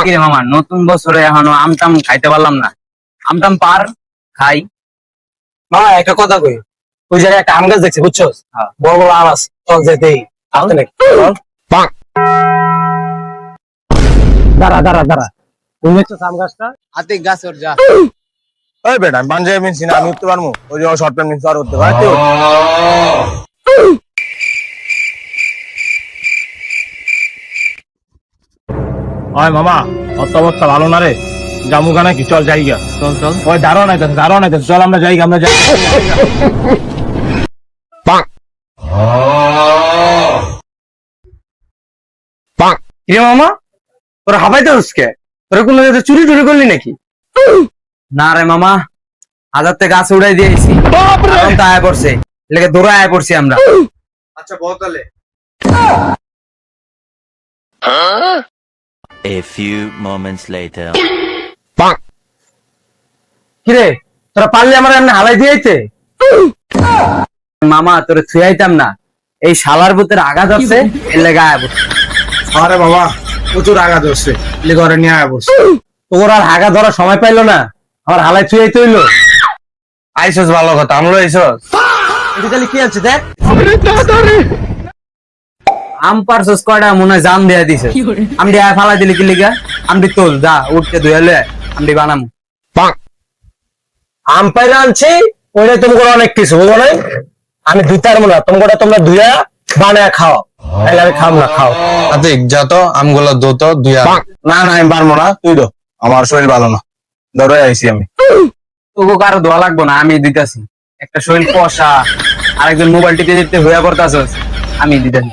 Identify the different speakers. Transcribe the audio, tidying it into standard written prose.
Speaker 1: কিরে মামা, নতুন বছরে এখনো আমটাম খাইতে পারলাম না। আমটাম পার খাই।
Speaker 2: মামা একটা কথা কই, ওই জায়গায় একটা আম গাছ দেখছি বুঝছো,
Speaker 1: হ্যাঁ।
Speaker 2: বড় বড় আম আছে, চল যেতেই আসতে নাকি। দাঁড়া দাঁড়া দাঁড়া, তুমি দেখছো আম গাছটা?
Speaker 1: আতিক গাছ ওর যা।
Speaker 3: ওই বেটা আমি পাঞ্জাবি মিনছি না, আমি উঠতে পারবো? ওই যে শর্ট প্যান্ট মিনছি আর উঠতে পারতে। ওই মামা অত অবস্থা ভালো না রে, জামুগা নাকি? চল যাইগা।
Speaker 1: চল চল।
Speaker 3: ওই দাঁড়াও নাই চল আমরা যাই, আমরা যাই।
Speaker 2: কিরে মামা, তোরা হাবাইতে হসকে? তোরা কোন জায়গায় চুরি টুরি করলি নাকি?
Speaker 1: না রে মামা, হাজারতে গাছ উড়াই দিয়েছি, এখন তো আয়া পড়ছে, লেগে দৌড়া আয়া পড়ছি আমরা।
Speaker 3: আচ্ছা বল তাহলে।
Speaker 4: A few moments later.
Speaker 2: কিরে তোরা পারলে আমার এমনি হালাই দিয়েছে?
Speaker 1: মামা তোরে ছুঁয়াইতাম না, এই শালার বুতের আঘাত আছে, এর লেগে আয়া পড়ছে।
Speaker 3: আরে বাবা প্রচুর আঘাত হচ্ছে, ঘরে নিয়ে আয় বসে।
Speaker 2: তোর আর হাগা ধরার সময় পাইলো না, আমার হালাই চুয়াইতে হইলো।
Speaker 3: আইসস ভালো কথা, আমরা আইসস।
Speaker 2: এদিকে কি আছে দেখ।
Speaker 1: আম পারছস কয়টা, মনে হয় জান দেয়া দিছে। আমডি আয়া ফালাই দিলি কি লিগা? আমডি তোল যা, উঠতে ধুয়ালে আমডি বানামু।
Speaker 2: আম পাইরা আনছি, ওইটা তোমাকে অনেক কিছু বুঝো নাই। আমি ধুইতে পারবো না, তোমাকে তোমরা ধুইয়া বানায় খাও, তাহলে আমি খাম না, খাও।
Speaker 3: আতিক যা তো আমগুলো দো তো দুইয়া। না না আমি পারবো না, তুই দো, আমার শরীর ভালো না, ধরে আইছি আমি।
Speaker 1: তোকে কারো ধোয়া লাগবো না, আমি দিতেছি। একটা শরীর পশা, আরেকজন মোবাইল টিপে দিতে হইয়া পড়তাছস, আমি দিতেছি।